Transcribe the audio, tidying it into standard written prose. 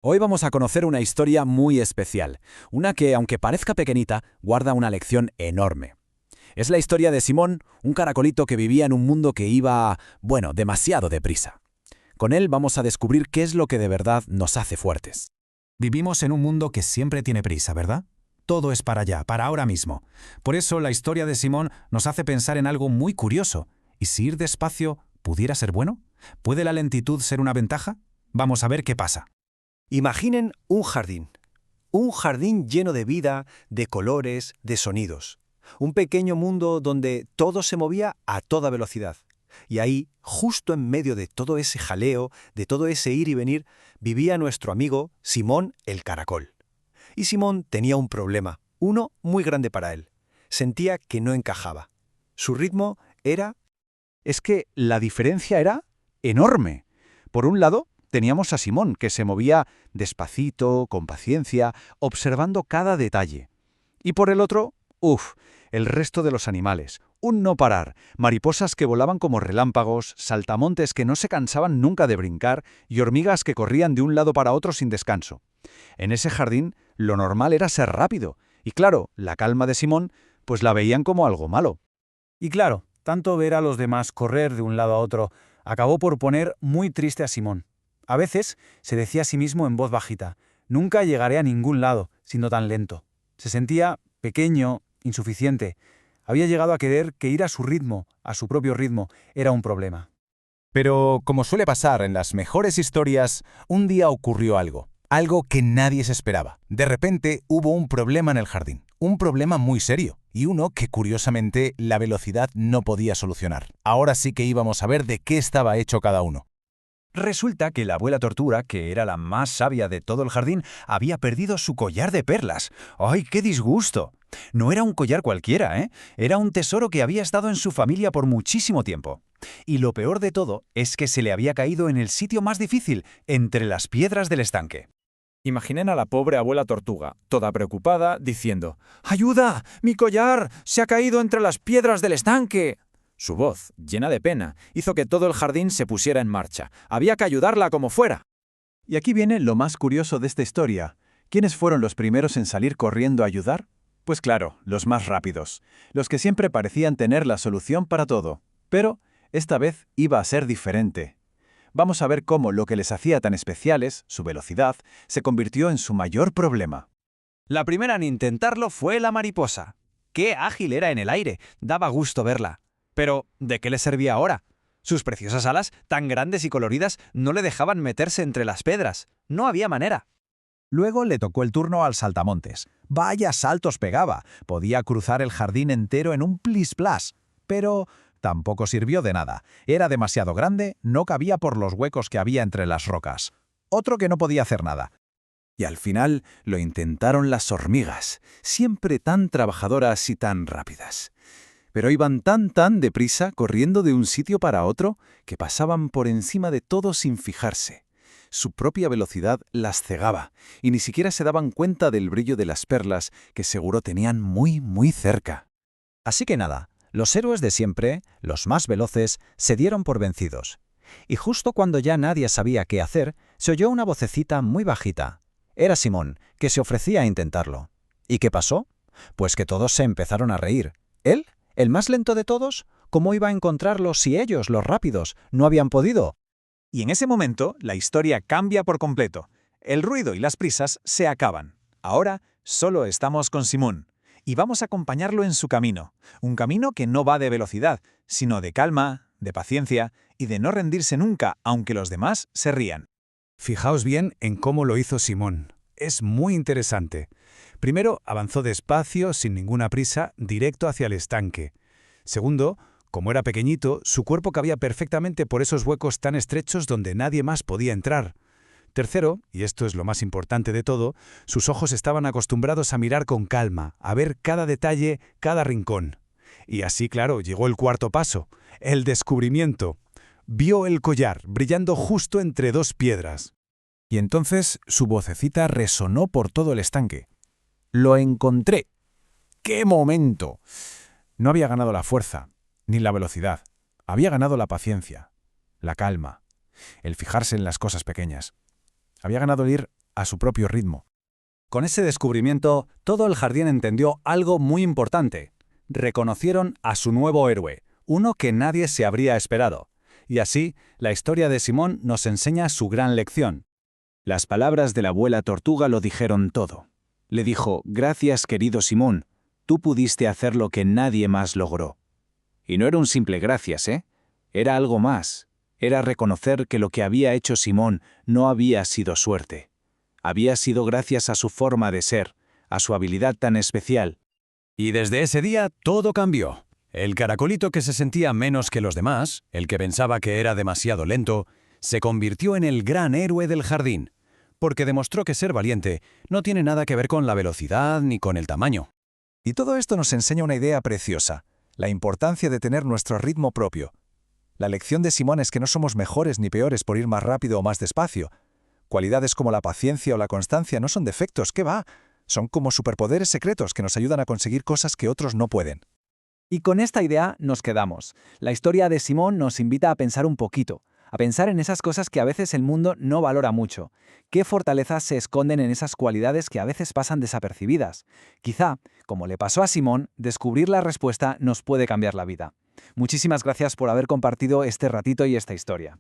Hoy vamos a conocer una historia muy especial, una que, aunque parezca pequeñita, guarda una lección enorme. Es la historia de Simón, un caracolito que vivía en un mundo que iba, bueno, demasiado deprisa. Con él vamos a descubrir qué es lo que de verdad nos hace fuertes. Vivimos en un mundo que siempre tiene prisa, ¿verdad? Todo es para allá, para ahora mismo. Por eso la historia de Simón nos hace pensar en algo muy curioso. ¿Y si ir despacio pudiera ser bueno? ¿Puede la lentitud ser una ventaja? Vamos a ver qué pasa. Imaginen un jardín lleno de vida, de colores, de sonidos. Un pequeño mundo donde todo se movía a toda velocidad. Y ahí, justo en medio de todo ese jaleo, de todo ese ir y venir, vivía nuestro amigo Simón el caracol. Y Simón tenía un problema, uno muy grande para él. Sentía que no encajaba. Su ritmo era... Es que la diferencia era enorme. Por un lado, teníamos a Simón, que se movía despacito, con paciencia, observando cada detalle. Y por el otro, el resto de los animales. Un no parar, mariposas que volaban como relámpagos, saltamontes que no se cansaban nunca de brincar y hormigas que corrían de un lado para otro sin descanso. En ese jardín, lo normal era ser rápido. Y claro, la calma de Simón, pues la veían como algo malo. Y claro, tanto ver a los demás correr de un lado a otro acabó por poner muy triste a Simón. A veces se decía a sí mismo en voz bajita: «Nunca llegaré a ningún lado, siendo tan lento». Se sentía pequeño, insuficiente. Había llegado a creer que ir a su ritmo, a su propio ritmo, era un problema. Pero, como suele pasar en las mejores historias, un día ocurrió algo que nadie se esperaba. De repente hubo un problema en el jardín, un problema muy serio, y uno que curiosamente la velocidad no podía solucionar. Ahora sí que íbamos a ver de qué estaba hecho cada uno. Resulta que la abuela tortuga, que era la más sabia de todo el jardín, había perdido su collar de perlas. ¡Ay, qué disgusto! No era un collar cualquiera, ¿eh? Era un tesoro que había estado en su familia por muchísimo tiempo. Y lo peor de todo es que se le había caído en el sitio más difícil, entre las piedras del estanque. Imaginen a la pobre abuela tortuga, toda preocupada, diciendo: «¡Ayuda! ¡Mi collar! ¡Se ha caído entre las piedras del estanque!». Su voz, llena de pena, hizo que todo el jardín se pusiera en marcha. Había que ayudarla como fuera. Y aquí viene lo más curioso de esta historia. ¿Quiénes fueron los primeros en salir corriendo a ayudar? Pues claro, los más rápidos, los que siempre parecían tener la solución para todo. Pero esta vez iba a ser diferente. Vamos a ver cómo lo que les hacía tan especiales, su velocidad, se convirtió en su mayor problema. La primera en intentarlo fue la mariposa. ¡Qué ágil era en el aire! Daba gusto verla. Pero, ¿de qué le servía ahora? Sus preciosas alas, tan grandes y coloridas, no le dejaban meterse entre las piedras. No había manera. Luego le tocó el turno al saltamontes. Vaya saltos pegaba. Podía cruzar el jardín entero en un plis-plas. Pero tampoco sirvió de nada. Era demasiado grande, no cabía por los huecos que había entre las rocas. Otro que no podía hacer nada. Y al final lo intentaron las hormigas, siempre tan trabajadoras y tan rápidas. Pero iban tan deprisa, corriendo de un sitio para otro, que pasaban por encima de todo sin fijarse. Su propia velocidad las cegaba, y ni siquiera se daban cuenta del brillo de las perlas que seguro tenían muy cerca. Así que nada, los héroes de siempre, los más veloces, se dieron por vencidos. Y justo cuando ya nadie sabía qué hacer, se oyó una vocecita muy bajita. Era Simón, que se ofrecía a intentarlo. ¿Y qué pasó? Pues que todos se empezaron a reír. ¿Él? ¿El más lento de todos? ¿Cómo iba a encontrarlo si ellos, los rápidos, no habían podido? Y en ese momento, la historia cambia por completo. El ruido y las prisas se acaban. Ahora solo estamos con Simón. Y vamos a acompañarlo en su camino. Un camino que no va de velocidad, sino de calma, de paciencia y de no rendirse nunca, aunque los demás se rían. Fijaos bien en cómo lo hizo Simón. Es muy interesante. Primero, avanzó despacio, sin ninguna prisa, directo hacia el estanque. Segundo, como era pequeñito, su cuerpo cabía perfectamente por esos huecos tan estrechos donde nadie más podía entrar. Tercero, y esto es lo más importante de todo, sus ojos estaban acostumbrados a mirar con calma, a ver cada detalle, cada rincón. Y así, claro, llegó el cuarto paso, el descubrimiento. Vio el collar brillando justo entre dos piedras. Y entonces su vocecita resonó por todo el estanque. «Lo encontré». ¡Qué momento! No había ganado la fuerza, ni la velocidad. Había ganado la paciencia, la calma, el fijarse en las cosas pequeñas. Había ganado el ir a su propio ritmo. Con ese descubrimiento, todo el jardín entendió algo muy importante. Reconocieron a su nuevo héroe, uno que nadie se habría esperado. Y así, la historia de Simón nos enseña su gran lección. Las palabras de la abuela tortuga lo dijeron todo. Le dijo: «Gracias, querido Simón, tú pudiste hacer lo que nadie más logró». Y no era un simple gracias, ¿eh? Era algo más. Era reconocer que lo que había hecho Simón no había sido suerte. Había sido gracias a su forma de ser, a su habilidad tan especial. Y desde ese día todo cambió. El caracolito que se sentía menos que los demás, el que pensaba que era demasiado lento, se convirtió en el gran héroe del jardín, porque demostró que ser valiente no tiene nada que ver con la velocidad ni con el tamaño. Y todo esto nos enseña una idea preciosa, la importancia de tener nuestro ritmo propio. La lección de Simón es que no somos mejores ni peores por ir más rápido o más despacio. Cualidades como la paciencia o la constancia no son defectos, ¿qué va? Son como superpoderes secretos que nos ayudan a conseguir cosas que otros no pueden. Y con esta idea nos quedamos. La historia de Simón nos invita a pensar un poquito, a pensar en esas cosas que a veces el mundo no valora mucho. ¿Qué fortalezas se esconden en esas cualidades que a veces pasan desapercibidas? Quizá, como le pasó a Simón, descubrir la respuesta nos puede cambiar la vida. Muchísimas gracias por haber compartido este ratito y esta historia.